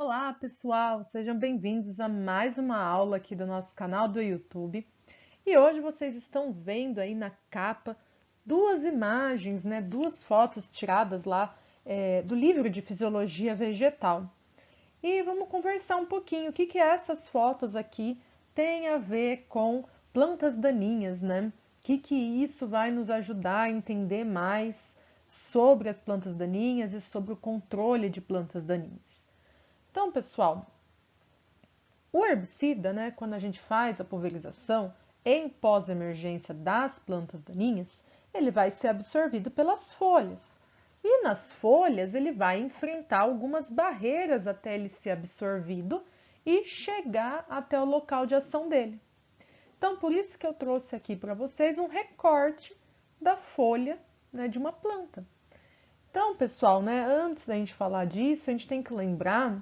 Olá, pessoal! Sejam bem-vindos a mais uma aula aqui do nosso canal do YouTube. E hoje vocês estão vendo aí na capa duas imagens, né? Duas fotos tiradas lá do livro de Fisiologia Vegetal. E vamos conversar um pouquinho o que essas fotos aqui têm a ver com plantas daninhas, né? O que isso vai nos ajudar a entender mais sobre as plantas daninhas e sobre o controle de plantas daninhas. Então, pessoal, o herbicida, né, quando a gente faz a pulverização em pós-emergência das plantas daninhas, ele vai ser absorvido pelas folhas. E nas folhas ele vai enfrentar algumas barreiras até ele ser absorvido e chegar até o local de ação dele. Então, por isso que eu trouxe aqui para vocês um recorte da folha, né, de uma planta. Então, pessoal, né, antes da gente falar disso, a gente tem que lembrar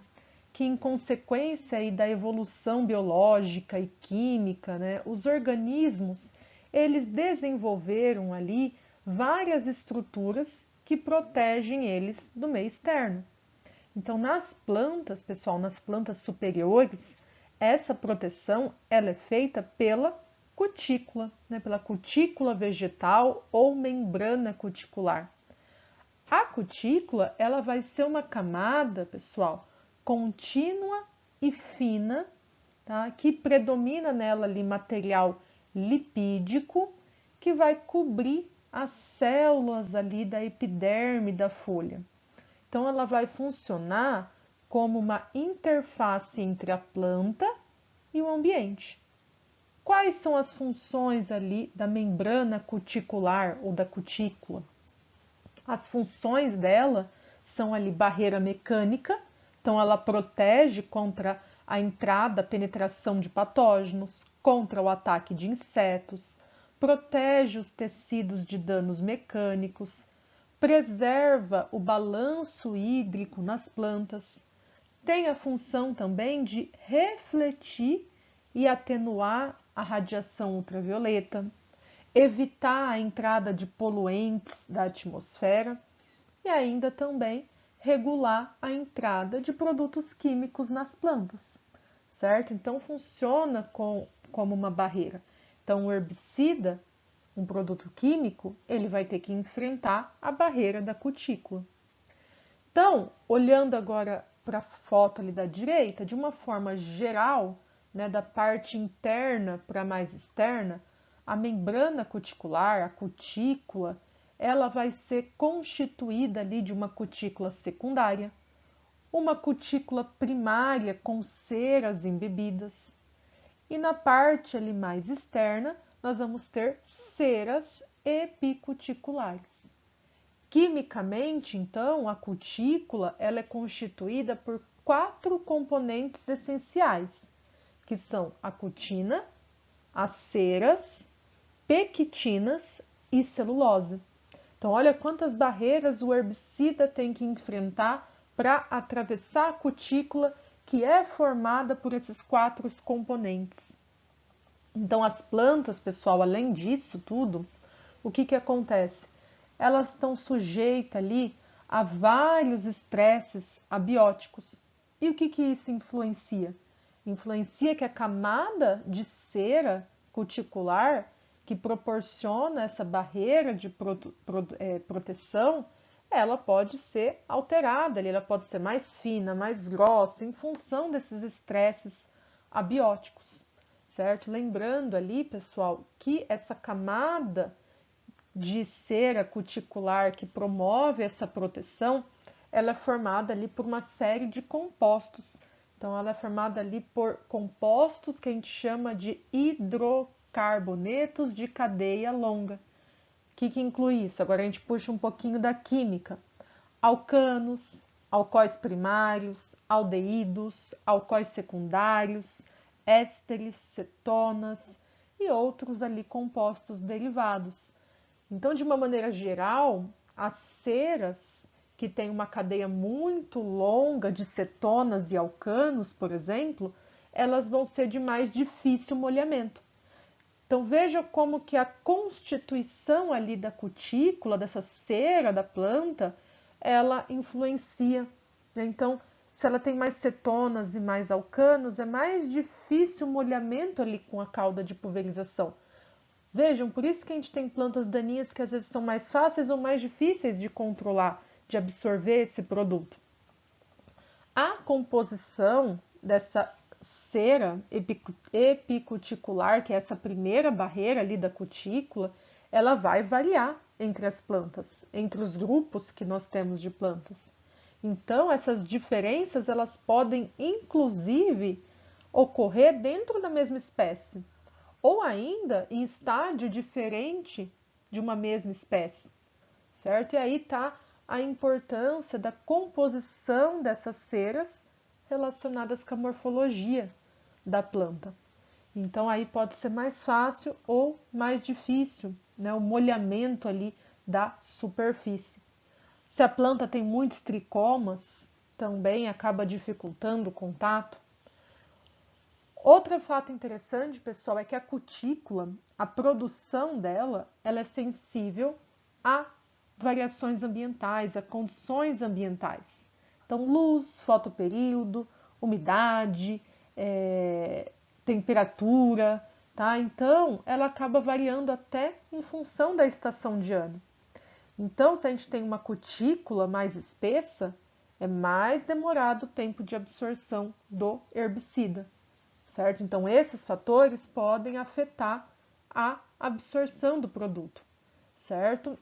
que, em consequência aí da evolução biológica e química, né, os organismos eles desenvolveram ali várias estruturas que protegem eles do meio externo. Então, nas plantas, pessoal, nas plantas superiores, essa proteção ela é feita pela cutícula, né, pela cutícula vegetal ou membrana cuticular. A cutícula, ela vai ser uma camada, pessoal, contínua e fina, tá? Que predomina nela ali material lipídico, que vai cobrir as células ali da epiderme da folha. Então, ela vai funcionar como uma interface entre a planta e o ambiente. Quais são as funções ali da membrana cuticular ou da cutícula? As funções dela são ali barreira mecânica, então ela protege contra a entrada, a penetração de patógenos, contra o ataque de insetos, protege os tecidos de danos mecânicos, preserva o balanço hídrico nas plantas, tem a função também de refletir e atenuar a radiação ultravioleta, evitar a entrada de poluentes da atmosfera e ainda também regular a entrada de produtos químicos nas plantas, certo? Então funciona como uma barreira. Então o herbicida, um produto químico, ele vai ter que enfrentar a barreira da cutícula. Então, olhando agora para a foto ali da direita, de uma forma geral, né, da parte interna para a mais externa, a membrana cuticular, a cutícula, ela vai ser constituída ali de uma cutícula secundária, uma cutícula primária com ceras embebidas, e na parte ali mais externa, nós vamos ter ceras epicuticulares. Quimicamente, então, a cutícula ela é constituída por 4 componentes essenciais, que são a cutina, as ceras, pectinas e celulose. Então, olha quantas barreiras o herbicida tem que enfrentar para atravessar a cutícula, que é formada por esses 4 componentes. Então, as plantas, pessoal, além disso tudo, o que acontece? Elas estão sujeitas ali a vários estresses abióticos. E o que isso influencia? Influencia que a camada de cera cuticular que proporciona essa barreira de proteção, ela pode ser alterada, ela pode ser mais fina, mais grossa, em função desses estresses abióticos, certo? Lembrando ali, pessoal, que essa camada de cera cuticular que promove essa proteção, ela é formada ali por uma série de compostos. Então, ela é formada ali por compostos que a gente chama de hidrocarbonetos de cadeia longa. O que inclui isso? Agora a gente puxa um pouquinho da química. Alcanos, alcoóis primários, aldeídos, alcoóis secundários, ésteres, cetonas e outros ali compostos derivados. Então, de uma maneira geral, as ceras que têm uma cadeia muito longa de cetonas e alcanos, por exemplo, elas vão ser de mais difícil molhamento. Então, veja como que a constituição ali da cutícula, dessa cera da planta, ela influencia, né? Então, se ela tem mais cetonas e mais alcanos, é mais difícil o molhamento ali com a cauda de pulverização. Vejam, por isso que a gente tem plantas daninhas que às vezes são mais fáceis ou mais difíceis de controlar, de absorver esse produto. A composição dessa cera epicuticular, que é essa primeira barreira ali da cutícula, ela vai variar entre as plantas, entre os grupos que nós temos de plantas. Então, essas diferenças, elas podem, inclusive, ocorrer dentro da mesma espécie, ou ainda em estágio diferente de uma mesma espécie, certo? E aí está a importância da composição dessas ceras relacionadas com a morfologia da planta. Então, aí pode ser mais fácil ou mais difícil, né, o molhamento ali da superfície. Se a planta tem muitos tricomas, também acaba dificultando o contato. Outro fato interessante, pessoal, é que a cutícula, a produção dela, ela é sensível a variações ambientais, a condições ambientais. Então, luz, fotoperíodo, umidade, temperatura, tá? Então, ela acaba variando até em função da estação de ano. Então, se a gente tem uma cutícula mais espessa, é mais demorado o tempo de absorção do herbicida, certo? Então, esses fatores podem afetar a absorção do produto, certo?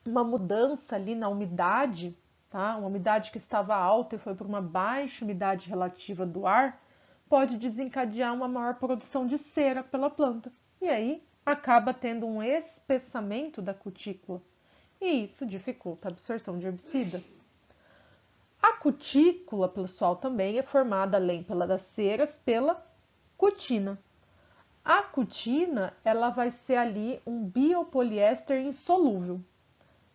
Uma mudança ali na umidade, tá? Uma umidade que estava alta e foi para uma baixa umidade relativa do ar, pode desencadear uma maior produção de cera pela planta. E aí acaba tendo um espessamento da cutícula. E isso dificulta a absorção de herbicida. A cutícula, pessoal, também é formada, além das ceras, pela cutina. A cutina, ela vai ser ali um biopoliéster insolúvel.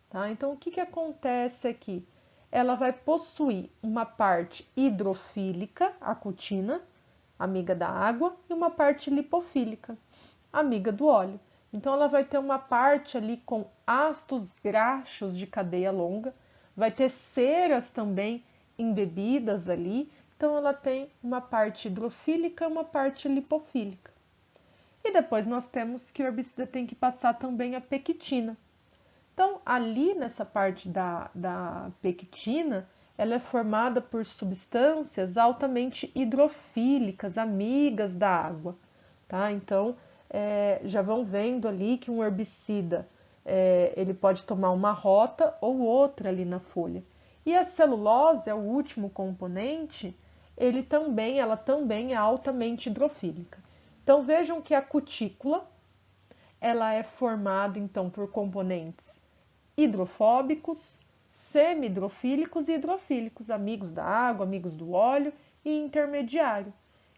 Tá? Então, o que acontece aqui? Ela vai possuir uma parte hidrofílica, a cutina, amiga da água, e uma parte lipofílica, amiga do óleo. Então, ela vai ter uma parte ali com ácidos graxos de cadeia longa, vai ter ceras também embebidas ali, então ela tem uma parte hidrofílica e uma parte lipofílica. E depois nós temos que o herbicida tem que passar também a pectina. Então, ali nessa parte da pectina, ela é formada por substâncias altamente hidrofílicas, amigas da água, tá? Então, já vão vendo ali que um herbicida, ele pode tomar uma rota ou outra ali na folha. E a celulose é o último componente, ela também é altamente hidrofílica. Então, vejam que a cutícula, ela é formada, então, por componentes hidrofóbicos, semi-hidrofílicos e hidrofílicos, amigos da água, amigos do óleo e intermediário.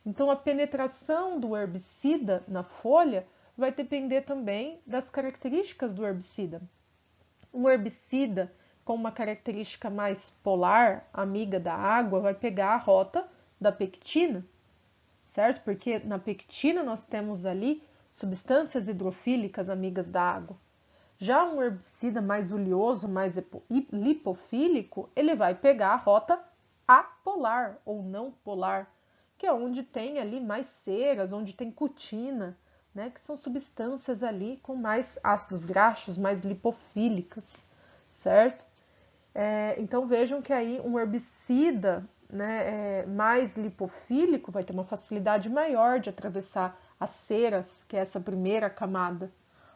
Então, a penetração do herbicida na folha vai depender também das características do herbicida. Um herbicida com uma característica mais polar, amiga da água, vai pegar a rota da pectina, certo? Porque na pectina nós temos ali substâncias hidrofílicas amigas da água. Já um herbicida mais oleoso, mais lipofílico, ele vai pegar a rota apolar ou não polar, que é onde tem ali mais ceras, onde tem cutina, né, que são substâncias ali com mais ácidos graxos, mais lipofílicas, certo? Então vejam que aí um herbicida, né, mais lipofílico vai ter uma facilidade maior de atravessar as ceras, que é essa primeira camada.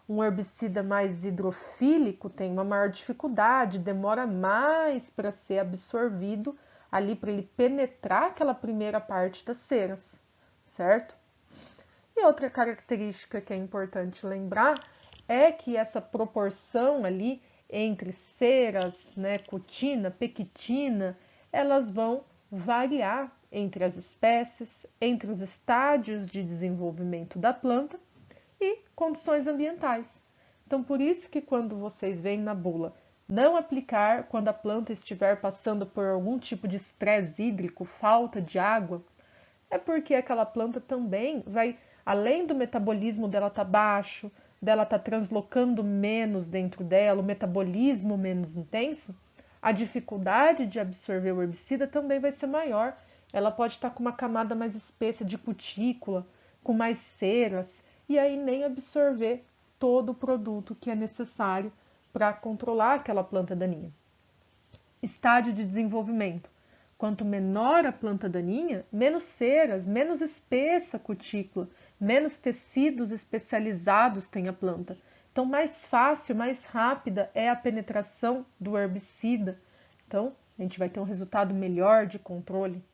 Um herbicida mais hidrofílico tem uma maior dificuldade, demora mais para ser absorvido ali, para ele penetrar aquela primeira parte das ceras, certo? E outra característica que é importante lembrar é que essa proporção ali entre ceras, né, cutina, pectina, elas vão variar entre as espécies, entre os estágios de desenvolvimento da planta e condições ambientais. Então, por isso que quando vocês veem na bula não aplicar quando a planta estiver passando por algum tipo de estresse hídrico, falta de água, é porque aquela planta também vai, além do metabolismo dela estar baixo, dela estar translocando menos dentro dela, o metabolismo menos intenso, a dificuldade de absorver o herbicida também vai ser maior. Ela pode estar com uma camada mais espessa de cutícula, com mais ceras, e aí nem absorver todo o produto que é necessário para controlar aquela planta daninha. Estágio de desenvolvimento. Quanto menor a planta daninha, menos ceras, menos espessa a cutícula, menos tecidos especializados tem a planta. Então, mais fácil, mais rápida é a penetração do herbicida. Então, a gente vai ter um resultado melhor de controle.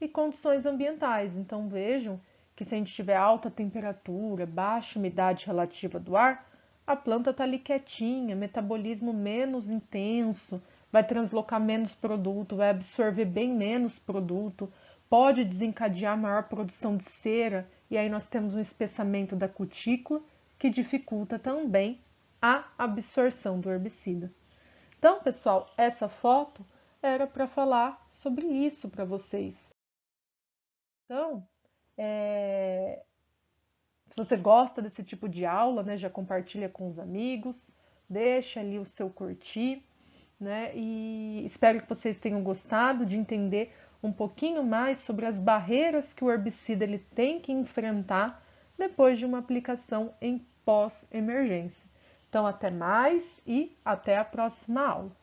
E condições ambientais. Então, vejam que se a gente tiver alta temperatura, baixa umidade relativa do ar, a planta está ali quietinha, metabolismo menos intenso, vai translocar menos produto, vai absorver bem menos produto, pode desencadear maior produção de cera, e aí nós temos um espessamento da cutícula, que dificulta também a absorção do herbicida. Então, pessoal, essa foto era para falar sobre isso para vocês. Então, se você gosta desse tipo de aula, né, já compartilha com os amigos, deixa ali o seu curtir, né, e espero que vocês tenham gostado de entender um pouquinho mais sobre as barreiras que o herbicida ele tem que enfrentar depois de uma aplicação em pós-emergência. Então, até mais e até a próxima aula.